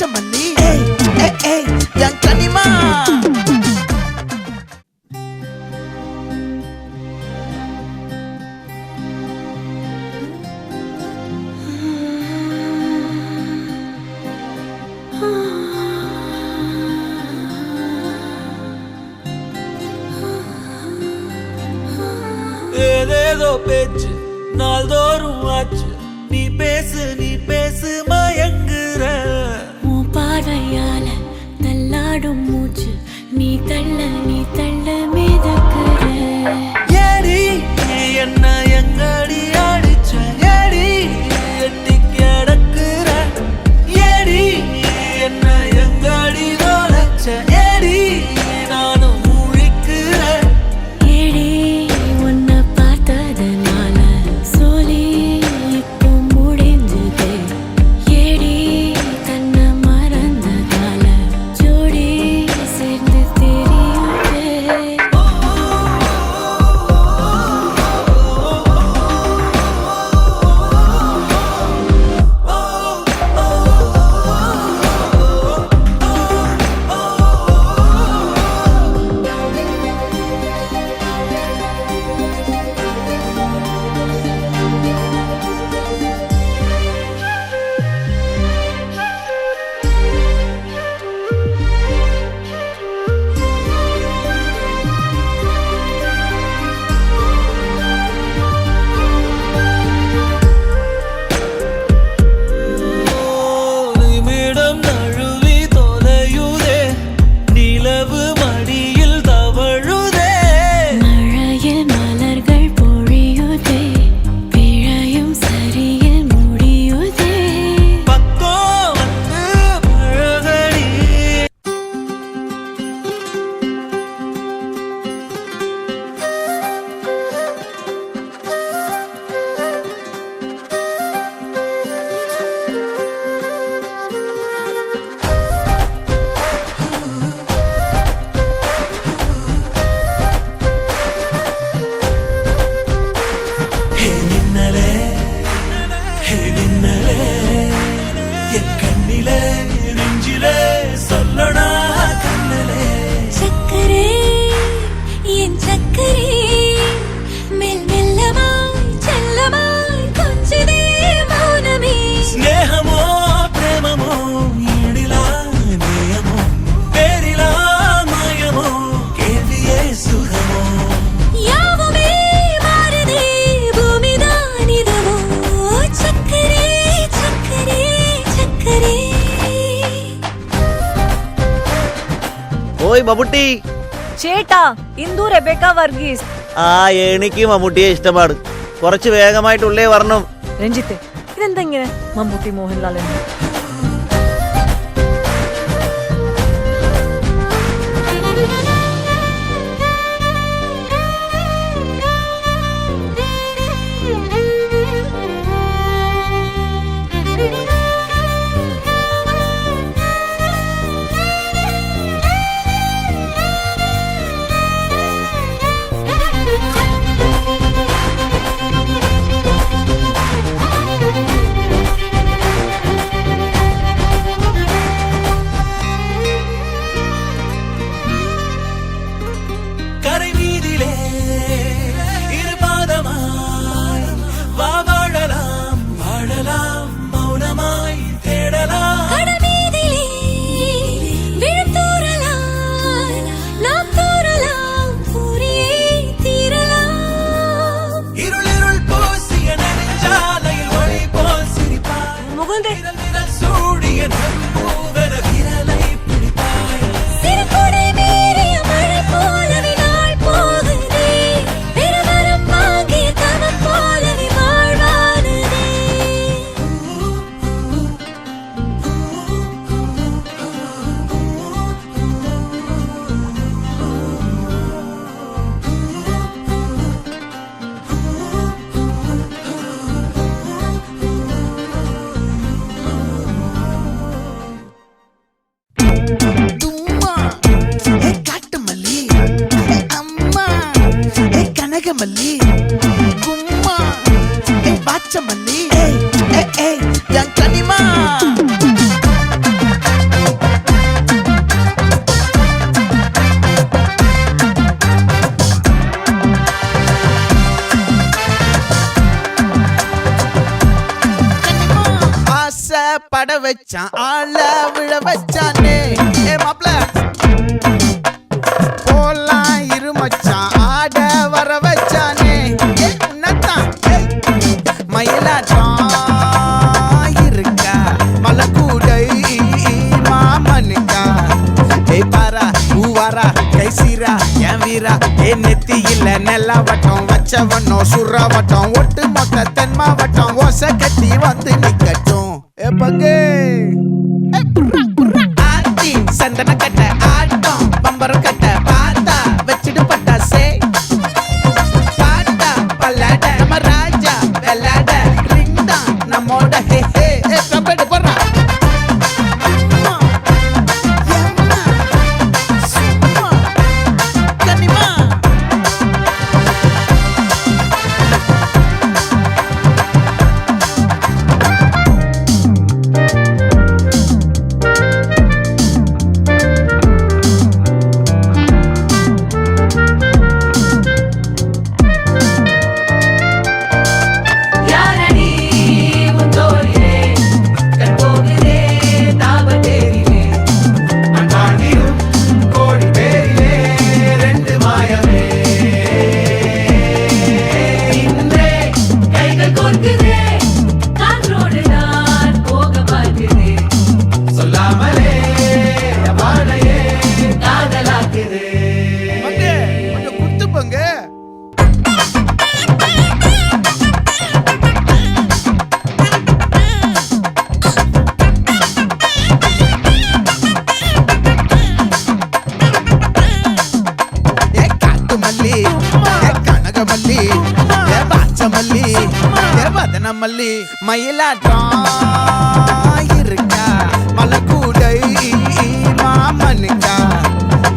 பச்சமல்லி என் கனிமா ஏதேதோ பேச்சு நாள்தோறும் ஆச்சு நீ பேசு மயங்குற உன் பார்வையால தள்ளாடும் மூச்சு நீ தள்ள மிதக்குற ஏடி என்ன எங்கடி அடிச்ச ஏடி எட்டி கிடக்குற ஏடி என்ன எங்கடி தொலைச்ச ஏடி நானும் முழிக்கிறேன் ஏடி உன்னை பார்த்ததுனால சோலி இப்போ முடிஞ்சது ஏடி தன்னை மறந்ததால ஜோடி சேர்ந்து தெரியுது நிமிடம் நழுவி தொலையுதே நிலவு மடியில் தவழுதே மழையில் மலர்கள் பொழியுதே பிழையும் சரியில் முடியுதே பக்கம் வந்து பழகடி மின்னலே என் கண்ணிலே நெஞ்சிலே சொல்லனா கண்ணலே சக்கரே என் சக்கரே மெல்லமாய் செல்லமாய் கொஞ்சதே மௌனமே ஸ்நேகமோ பிரேமமோ ஈடிலா நேயமோ பேரிலா மாயமோ கேள்வியே சுகமோ யாவுமே மாறுதே பூமிதான் இதுவோ சக்கரே சக்கரே சக்கரே ഓയ് മമ്മൂട്ടി ചേട്ടാ ഇന്ദു റെബേക്ക വർഗീസ് എനിക്ക് മമ്മൂട്ടിയെ ഇഷ്ടമാണ് കുറച്ച് വേഗമായിട്ടുള്ളേ വരണം രഞ്ജിത്ത് ഇതെന്താ ഇങ്ങനെ മമ്മൂട്ടി മോഹൻലാൽ എന്ന് கரை மீதிலே இரு பாதமாய் வாழலாம் மௌனமாய் தேடலாம் கடமீதிலே விழுத்தூறலாம் நாம் தூறலாம் பூரியே தீரலாம் இருள் போசிய நெஞ்சாலையில் ஒளி போல் சிரிப்பாய் മുകുന്ദേ விரல் சூடிய நம்பூவர விரலை பிடிப்பாய் சிறுகுடை மீறிய மழை போலவே நாள் போகுதே பெருமரம் வாங்கிய தவம் போலவே வாழ்வானதே பட வச்சான் ஆள விழ வச்சானே ஏ மாப்ள போலாம் இருமச்சான் ஆட வர வச்சானே ஏ உன்னத்தான் மயிலாட்டம் இருக்கா மலக்கூடை மாமனுக்கா ஏய் பாரா ஊவாரா கைசீரா என் வீரா ஏ நெத்தி இல்ல நெல்லா வட்டம் வச்சவனோ சுறா வட்டம் ஒட்டு மொத்த தென் மாவட்டம் ஓசை கட்டி வந்து நிக்கட்டும் ஏ பங்கே ஆத்தி சந்தன கட்ட ஆட்டம் பம்பரம் கட்ட பார்த்தா வச்சிட்டு பட்டாசே பாட்டா பல்லாட நம்ம ராஜா வெள்ளாட ரிங் தான் நம்மோட ஹே ஹே ஏ கபடி போறா யாரடி உன் தோளிலே கண் போகுதே தாபத்தேரிலே அன்பாண்டியும் கோடி பேரிலே ரெண்டு மாயமே இன்றே கைகள் கோர்க்குதே காற்றோடு நான் போக பார்க்குதே சொல்லாமலே வாழையே காதலாக்குதே பங்கே கொஞ்சம் குத்து பங்கே ஏ காட்டு மல்லி ஏ கனக மல்லி ஏ பாச்ச மல்லி ஏ வதன மல்லி மயிலாட்டம் இருக்கா மலக்கூடை மாமனுக்கா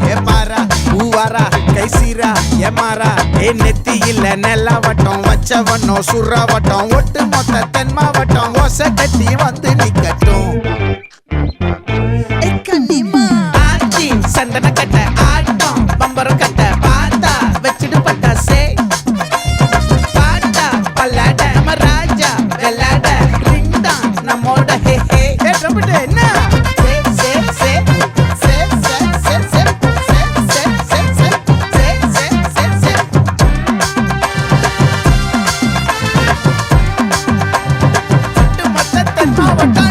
ஏ பாரா ஊவாரா கைசீரா ஏ மாறா ஏ நெத்தி இல்ல நெல்லா வட்டம் வச்சவனோ சுறா வட்டம் ஒட்டு மொத்த தென் மாவட்டம் ஓசை கட்டி வந்து நிக்கட்டும் ஆச்சி சந்தன கட்ட ஆட்டம் பம்பரம் கட்ட பார்த்தா வச்சிட்டு பட்டாசே பாட்டா பல்லாட நம்ம ராஜா வெள்ளாட ரிங் தான் நம்மோட ஹே ஹே ஏ ட்ரம்பட் என்ன சே சே சே சே சே சே சே சே சே சே சே சே சே ஒட்டு மொத்த தென் மாவட்டம்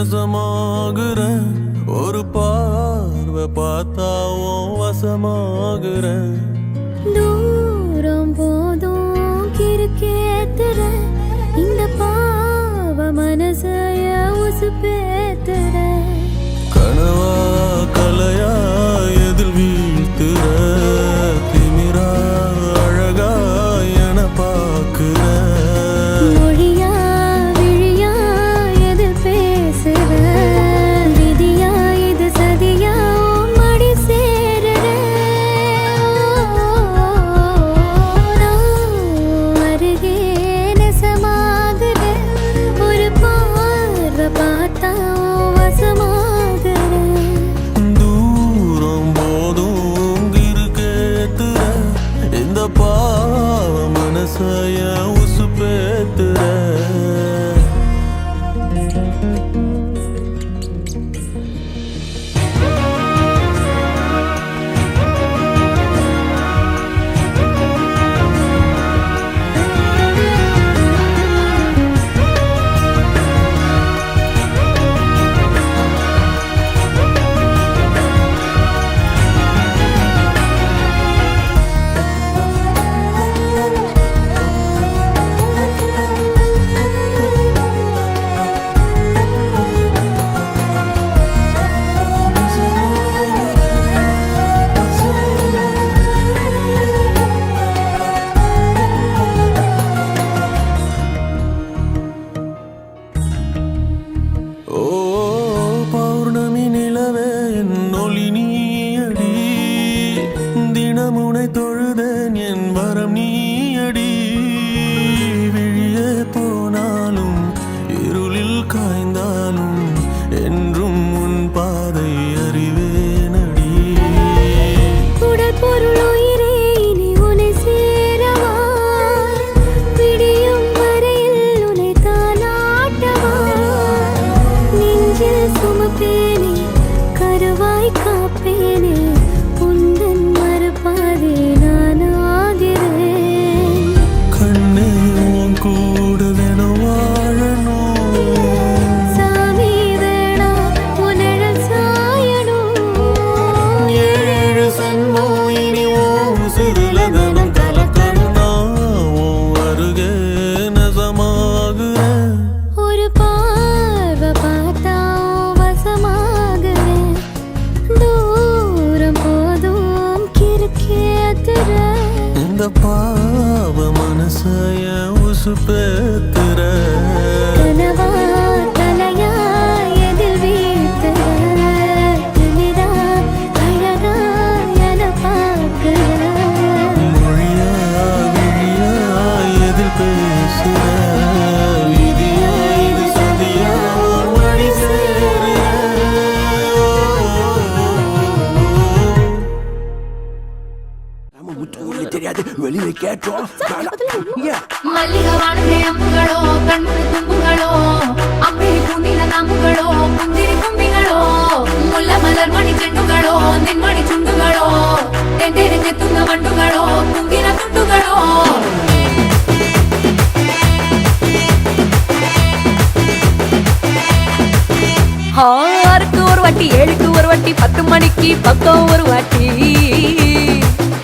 நெசமாகுறேன் ஒரு பார்வை பார்த்தாவும் வசமாகுறேன் தூரம் போதும் கிறுக்கேத்துற இந்த பாவ மனசைய உசுப்பேத்துற கனவா கலையா எதில் வீழ்த்துற திமிரா அழகா என பார்க்குற மொழியா விழியா எதில் பேசுற உசுப்பேத்துற கனவா தலையா எதில் வீழ்த்துற திமிரா அழகா என பார்க்கிற மொழியா விழியா எதில் பேசுற விதியா இது சதியா வழி சேர தெரியாது வெளியில கேட்டோம் மல்லிகவானே அம்புகளோ கண்முழு தும்புகளோ அம்பிழி பூந்தின நாம்புகளோ புந்திரி கும்பிகளோ முல்ல மலர் மணி செண்டுகளோ நின்மணி சுண்டுகளோ தெண்டெறிஞ்ச துங்க வண்டுகளோ குங்கின துண்டுகளோ ஆறுக்கு ஒரு வாட்டி 7க்கு ஒரு வாட்டி 10 மணிக்கு பக்கம் ஒரு வாட்டி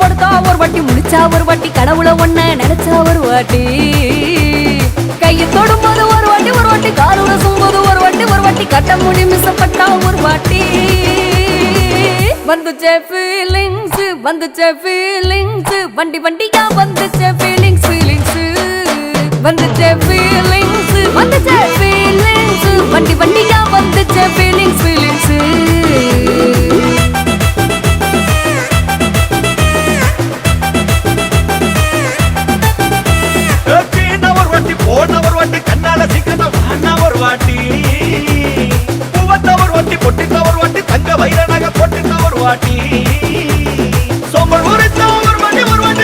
படுத்தா ஒரு வாட்டி முடிச்சா ஒரு வாட்டி கடவுளை ஒண்ண நினைச்சா ஒரு வாட்டி கையை தொடும்போது ஒரு வாட்டி காலுட சும்போது ஒரு வாட்டி கட்ட முடி மிசப்பட்டா ஒரு வாட்டி வந்துச்சே ஃபீலிங்ஸ் வண்டி வண்டியா வந்துச்சே ஃபீலிங்ஸ் வந்துச்சே ஃபீலிங்ஸ் வண்டி வண்டியா வந்துச்சே ஃபீலிங்ஸ் ஒரு வாட்டி கண்ணால சிக்கன வாண்ணா ஒரு வாட்டி பூவத்த ஒரு வாட்டி பொட்டித்த ஒரு வாட்டி தங்க வைரநக பொட்டித்த ஒரு வாட்டி சோம்பல் உரிச்ச ஒரு வாட்டி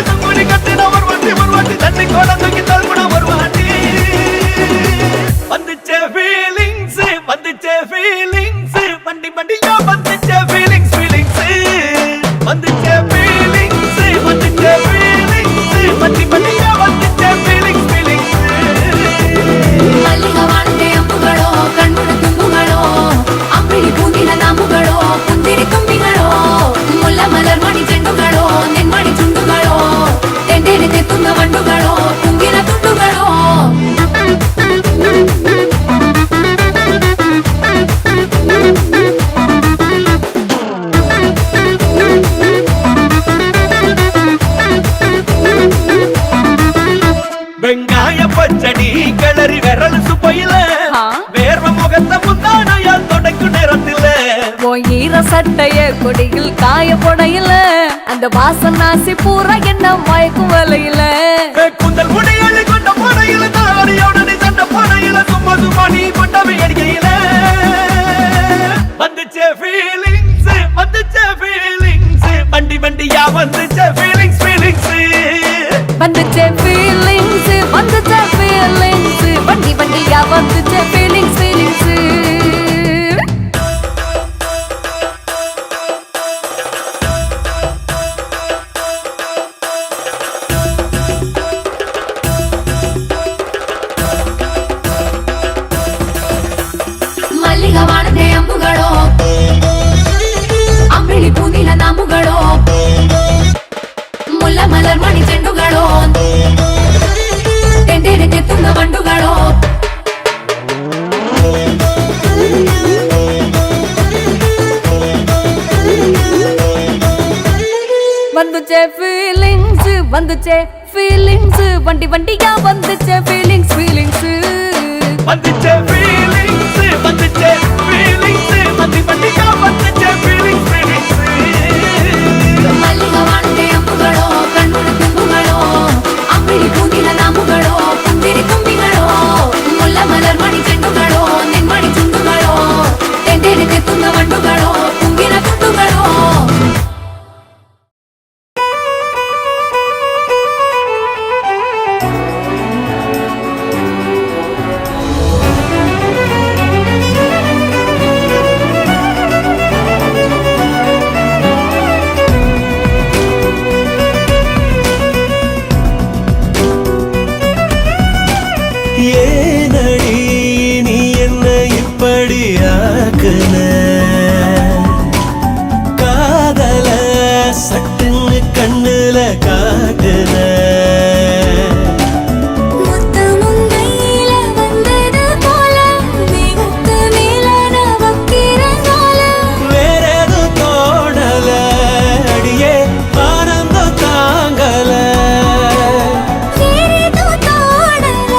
சுங்குடி கட்டின ஒரு வாட்டி தண்ணி கோட தூக்கி தள்ளுன ஒரு வாட்டி வந்துச்சே ஃபீலிங்ஸ் வண்டி வண்டியா வந்துச்சே ஃபீலிங்ஸ் வந்துச்சே ஃபீலிங்ஸ் வண்டி வண்டியா வந்துச்சே ஃபீலிங்ஸ் மல்லிகவானே அம்புகளோ கண்முழு தும்புகளோ அம்பிழி பூந்தின நாம்புகளோ புந்திரி கும்பிகளோ முல்ல மலர் மணி செண்டுகளோ நின்மணி சுண்டுகளோ தெண்டெறிஞ்ச துங்க வண்டுகளோ குங்கின துண்டுகளோ வெங்காய பச்சடி கிளறி விரல் சுப்பையில வேர்வ முகத்தை முந்தானையால் தொடக்கும் நேரத்தில ஈர சட்டைய கொடியில் காய பொடையில அந்த வாசனாசி பூரா என்ன மயக்கும் வலையில குந்தல் முடியலை கொண்ட போனையில தாரியோடனே சண்ட போனையில சும்மா நீ கொண்டவை அடிக்கையில வந்துச்சே ஃபீலிங்ஸ் வண்டி வண்டியா வந்துச்சே ஃபீலிங்ஸ் வந்துச்சே ஃபீலிங்ஸ் வண்டி வண்டியா வந்துச்சே ஃபீலிங்ஸ் மல்லிகவானே அம்புகளோ அம்பிழி பூந்தின நாம்புகளோ முல்ல மலர் மணி செண்டுகளோ தெண்டெறிஞ்ச துங்க வண்டுகளோ வந்துச்சே ஃபீலிங்ஸ் வண்டி வண்டியா வந்துச்சே ஃபீலிங்ஸ் வந்துச்சே ஃபீலிங்ஸ் வண்டி வண்டியா வந்துச்சே ஃபீலிங்ஸ் மல்லிகவானே அம்புகளோ கண்முழு தும்புகளோ அம்பிழி பூந்தின நாம்புகளோ புந்திரி கும்பிகளோ முல்ல மலர் மணி செண்டுகளோ நின்மணி சுண்டுகளோ தெண்டெறிஞ்ச துங்க வண்டுகளோ குங்கின துண்டுகளோ ஏனடி நீ என்ன இப்படி ஆக்குன காதல சட்டுன்னு கண்ணுல காட்டுன வேற எதுவும் தோணல அடியே ஆனந்தம் தாங்கல தோடல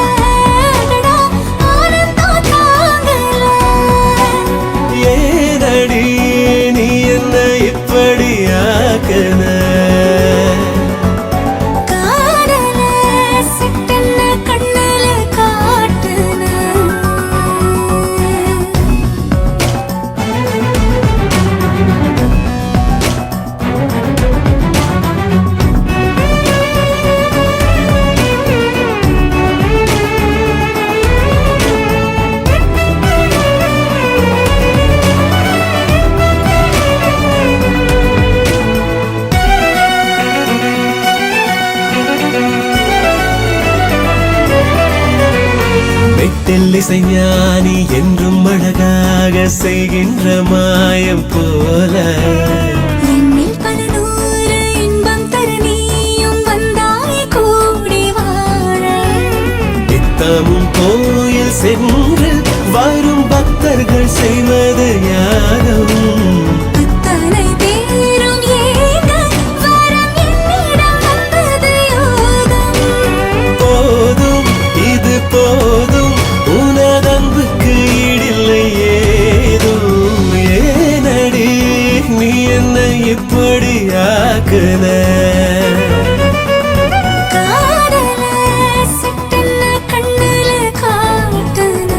மெல்லிசை ஞானி என்றும் அழகாக செய்கின்ற மாயம் போல என்னில் பல நூறு இன்பம் தர நீயும் வந்தாய் கூடி வாழ நித்தமும் கோயில் சென்று வரும் பக்தர்கள் செய்வது யாரும் அத்தனை பேரும் ஏக வரம் என்னிடம் வந்தது யோகம் போதும் இது போதும் உனதன்புக்கு ஈடில்லை ஏதும் ஏனடி நீ என்னை இப்படி ஆக்குன காதல சட்டென்ன கண்ணுல காட்டுன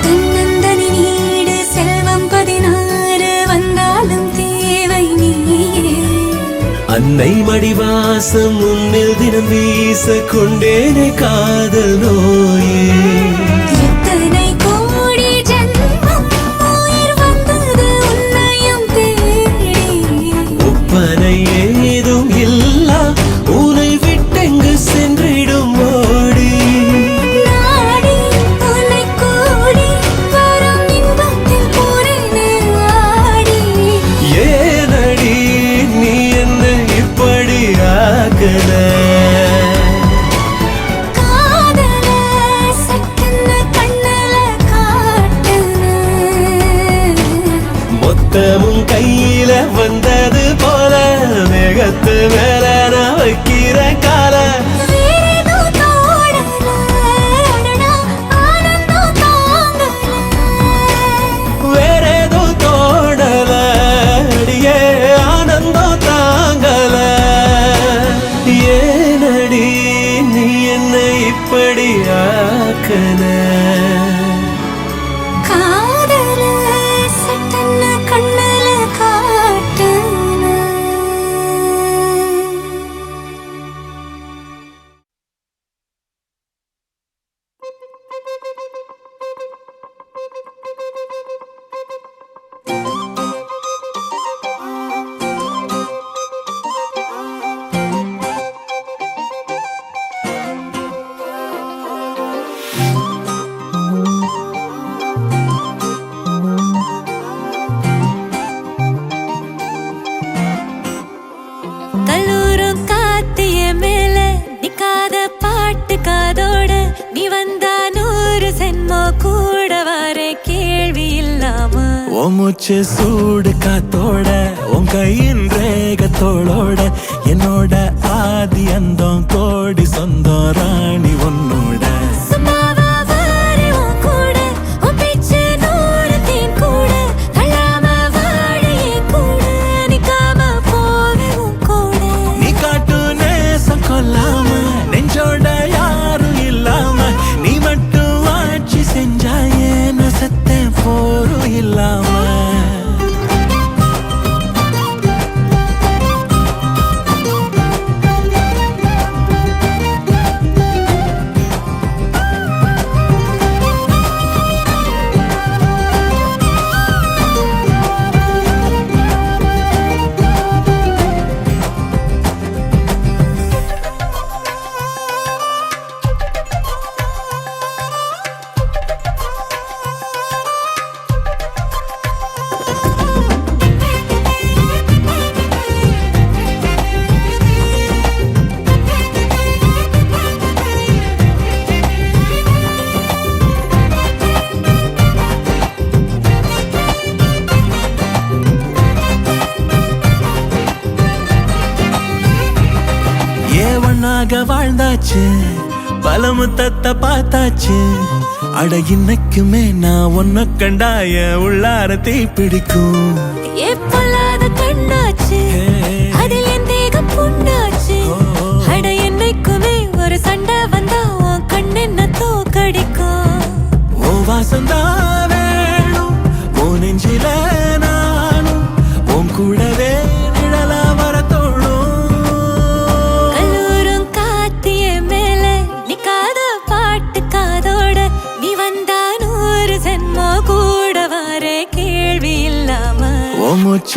தன்னந்தனி நீடு செல்வம் 16 வந்தாலும் தேவை நீயே அன்னை மடிவாசம் உன்னில் தினம் வீச கொண்டேனே காதல் நோயே எத்தனை கோடி ஜென்மம் உயிர் வந்தது உன்னையும் தேடி ஒப்பனை ஏதும் இல்லா உன்னை விட்டெங்கு சென்றிடும் ஓடி நாடி உன்னை கூடி வரும் இன்பத்தில் பூரணே ஆடி ஏனடி நீ என்னை இப்படி ஆக்குன காதல சட்டென்ன கண்ணுல காட்டுன மொத்தமும் கையில வந்தது போல மேகத்து மேல நான் வைக்கிற கால வேறேதோ தோடல அடடா ஆனந்தம் தாங்கல வேறேதோ தோடல அடியே ஆனந்தம் தாங்கல ஏனடி நீ என்னை இப்படி ஆக்குன காதல சட்டென்ன கண்ணுல காட்டுன கல்லூரும் காத்திய மேல நிக்காத பாட்டு காதோட நீ வந்தா 100 சென்மோ கூட வர கேள்வி இல்லாம உன் மூச்சு சூடு காத்தோட உன் கையின் ரேகத்தோளோட என்னோட ஆதி அந்தம் கோடி சொந்தம் ராணி உன்னோட சும்மாவா வாரு உன் கூட உன் பேச்சு 100 தேன் கூட தள்ளாம வாழ என் கூட நிக்காம போவே உன் கூட நீ காட்டு நேசம் கொல்லாம நெஞ்சோட யாரும் இல்லாம நீ மட்டும் ஆட்சி செஞ்சாயே நான் செத்தேன் போரும் இல்லாம ஒன்னாக வாழ்ந்தாச்சு பல முத்தத்தை பார்த்தாச்சு அட இன்னைக்குமே நான் உன்னை கண்டாய உள்ளார தீ பிடிக்கும் எப்பொல்லாத கண்ணாச்சு அதில் என் தேகம் புண்ணாச்சு அட என்னைக்குமே ஒரு சண்டை வந்தா உன்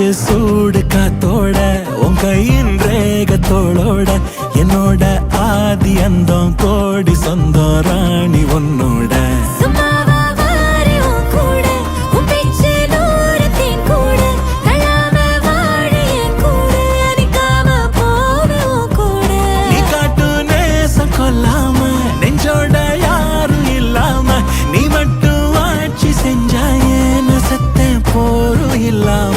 மூச்சு சூடு காத்தோட உன் கையின் ரேகத்தோளோட என்னோட ஆதி அந்தம் கோடி சொந்தம் ராணி உன்னோட சும்மாவா வாரி உன் கூட உன் பேச்சு நூறு தேன் கூட தள்ளாம வாழ என் கூட நிக்காம போவே உன் கூட நீ காட்டு நேசம் கொல்லாம நெஞ்சோட யாரும் இல்லாம நீ மட்டும் ஆட்சி செஞ்சாயே நசத்தேன் போரும் இல்லாம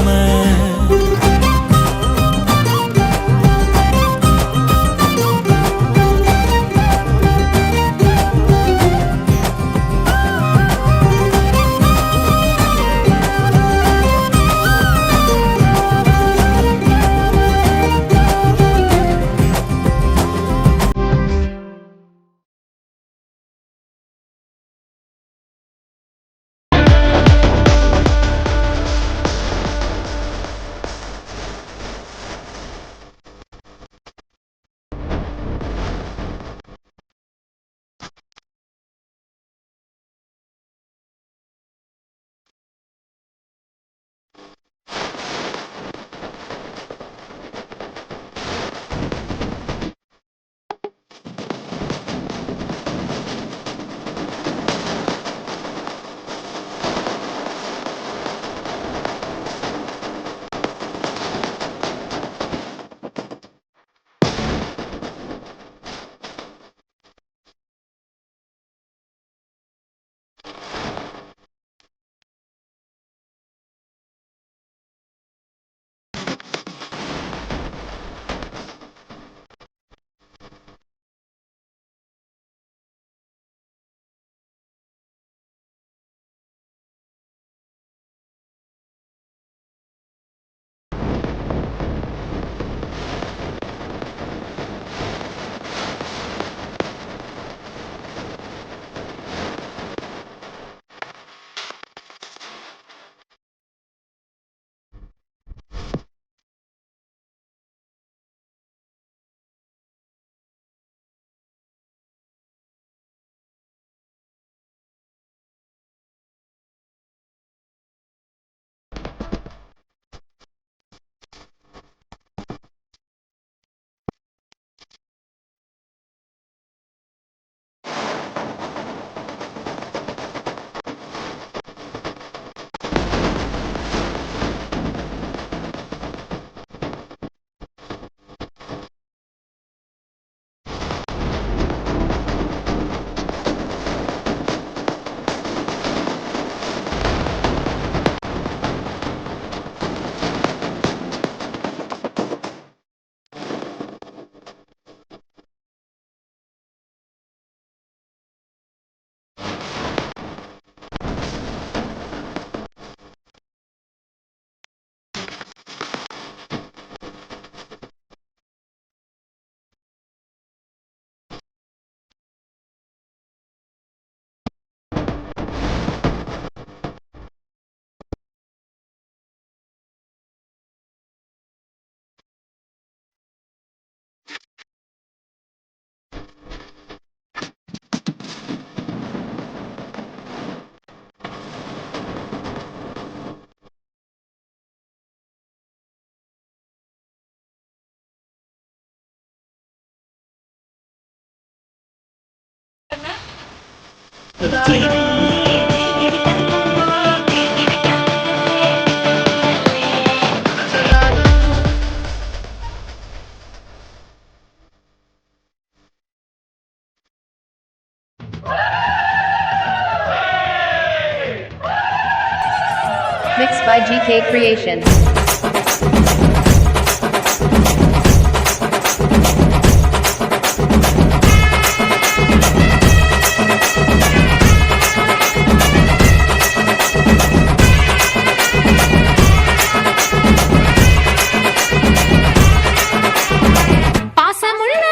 Mixed by GK Creations. பாசமுள்ள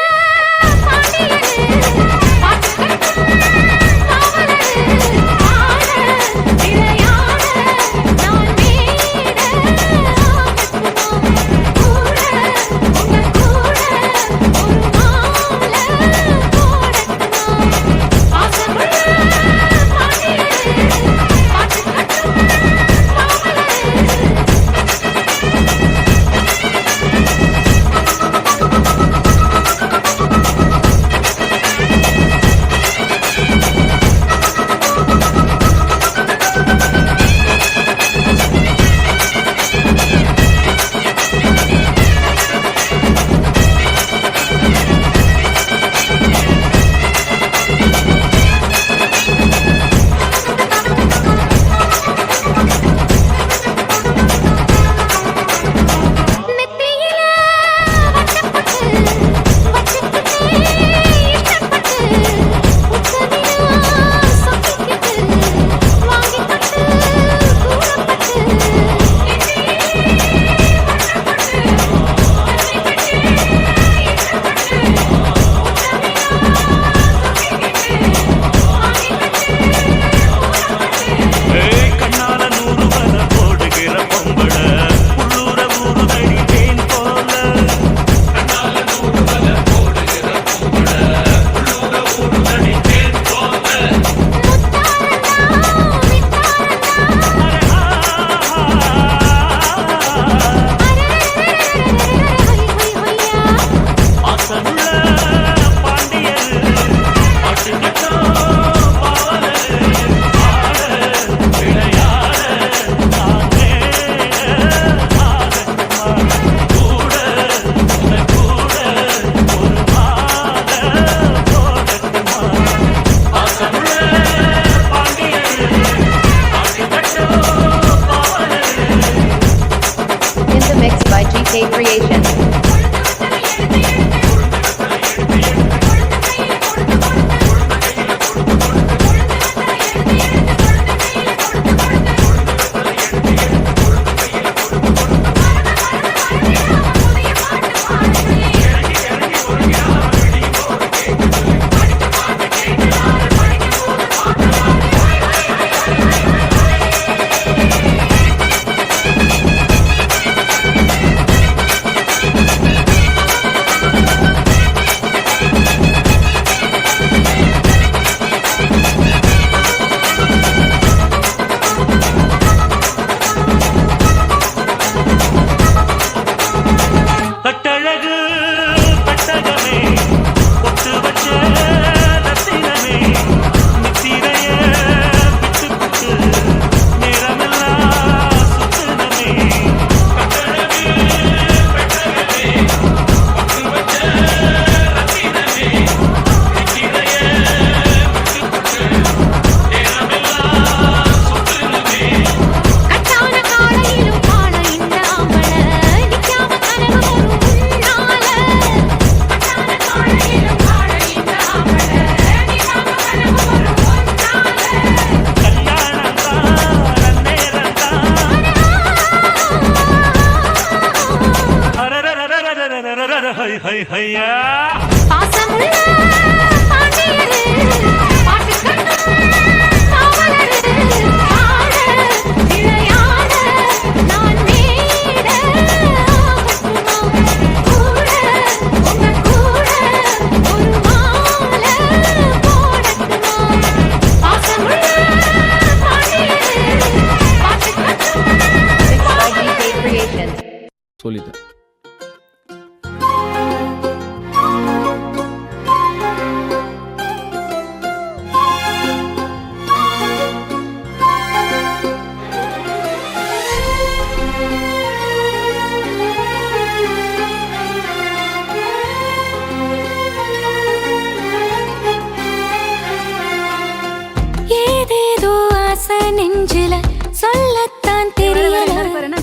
நெஞ்சில சொல்லத்தான் தெரியல.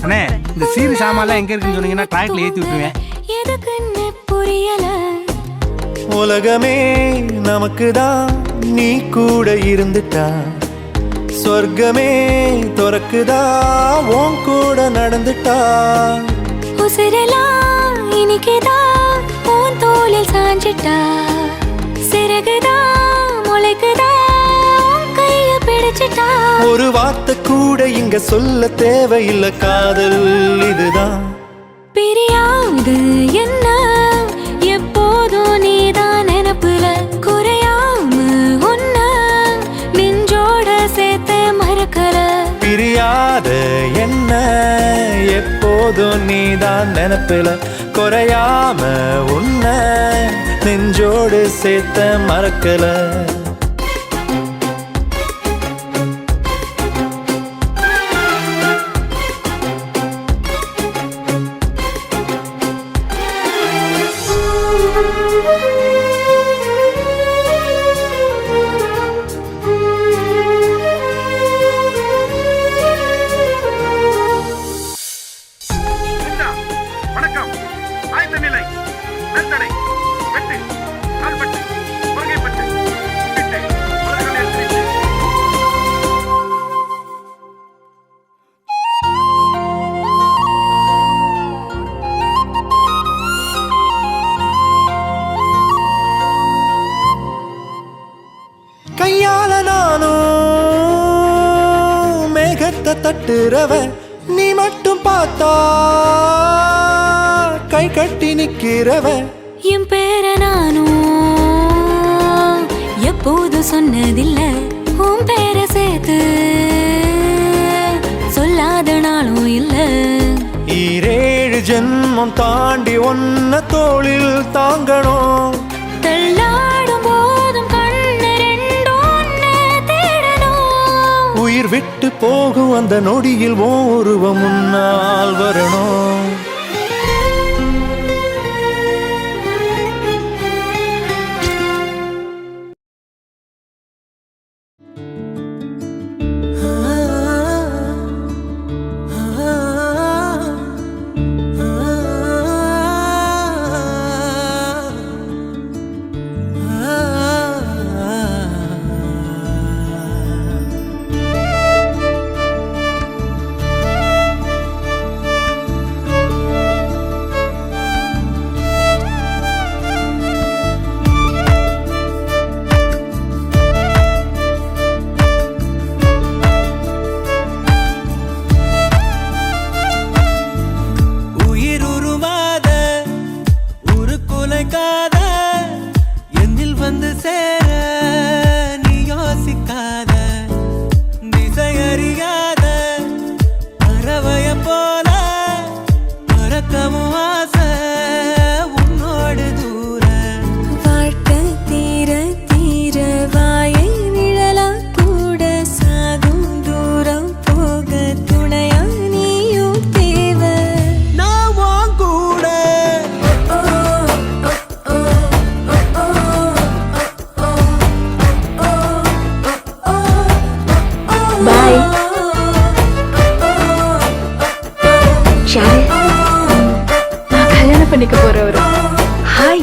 அண்ணே இந்த சீரு சாமான்லாம் எங்க இருக்குன்னு சொன்னீங்கன்னா டிராக்ல ஏத்தி விட்டுருவேன். எதுக்குன்னு புரியல. உலகமே நமக்குதான் நீ கூட இருந்துட்டா, சொர்க்கமே துறக்குதா உன் கூட நடந்துட்டா. உசிரெல்லாம் இனிக்குதான் உன் தோளில் சாஞ்சிட்டா, சிறகுதான் முளைக்குதா உன் கைய பிடிச்சிட்டா. ஒரு வார்த்தை கூட இங்க சொல்ல தேவையில்லை, காதல் இதுதான். பிரியாது என்ன எப்போதும் நீதான் நினப்புல, குறையாம ஒன்ன நெஞ்சோட சேர்த்து மறக்கல. பிரியாத என்ன எப்போதும் நீதான் நினைப்பில, குறையாம உன்ன நெஞ்சோடு சேர்த்த மறக்கல. வணக்கம். ஆயத்த நிலை, நெல்தடை, வெட்டு, கால்பட்டு, முருகைப்பட்டு, கிட்டு, மலர்களில் கிட்டு. கையால நானும் மேகத்தை தட்டுறவ, நீ மட்டும் பார்த்தா கை கட்டி நிக்கிறவ. என் பேர நானும் எப்போது சொன்னதில்லை, உன் பேர சேர்த்து சொல்லாத நாளும் இல்ல. 7 ஜென்மம் தாண்டி ஒன்ன தோளில் தாங்கணும், தள்ளாடும் போதும் கண்ணு ரெண்டும் ஒன்ன தேடணும். உயிர் விட்டு போகும் அந்த நொடியில் உன் உருவம் முன்னால் வரணும். பண்ணிக்க போறவரு. ஹாய்,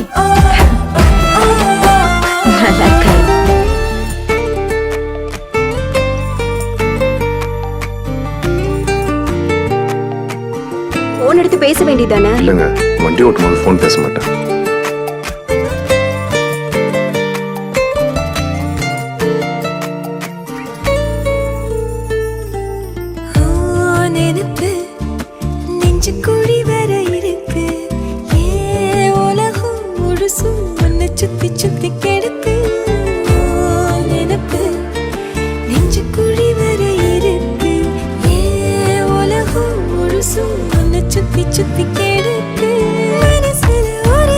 நல்லா இருக்க. போன் எடுத்து பேச வேண்டியதானே? இல்லைங்க, வண்டி ஓட்டும் போது போன் பேச மாட்டேன். சுத்தி சுத்தி கெடுத்து நினைப்பு நெஞ்சு குழி வர இருக்கு. உலகம் முழுசும் உன்னை சுத்தி சுத்தி கெடுத்து. மனசுல ஒரு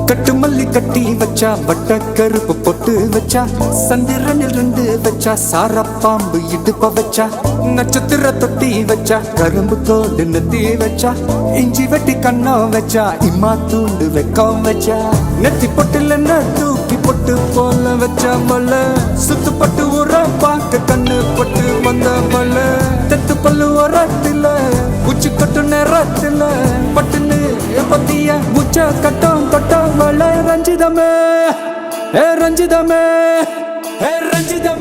கட்டு மல்லி கட்டி வச்சா வட்ட கருப்பு பொட்டு வச்சா சந்திரனில் இருந்து வச்சா சார பாம்பு இடுப்ப வச்சா நட்சத்திர தொட்டி வச்சா கரும்பு தோடு நெத்தி வச்சா இஞ்சி வெட்டி கண்ணம் வச்சா இம்மா தூண்டு வெக்கம் வச்சா நெத்தி பொட்டுல தூக்கி பொட்டு போல வச்சா மல்ல சுத்து பட்டு உர பாக்க கண்ணு பொட்டு வந்த மல்ல தெத்து பல்லு உரத்துல உச்சி கட்டு நேரத்துல பட்டுன்னு பத்திய உச்ச கட்டம் தொட்டம் வள ரஞ்சிதமே ரஞ்சிதமே ரஞ்சிதமே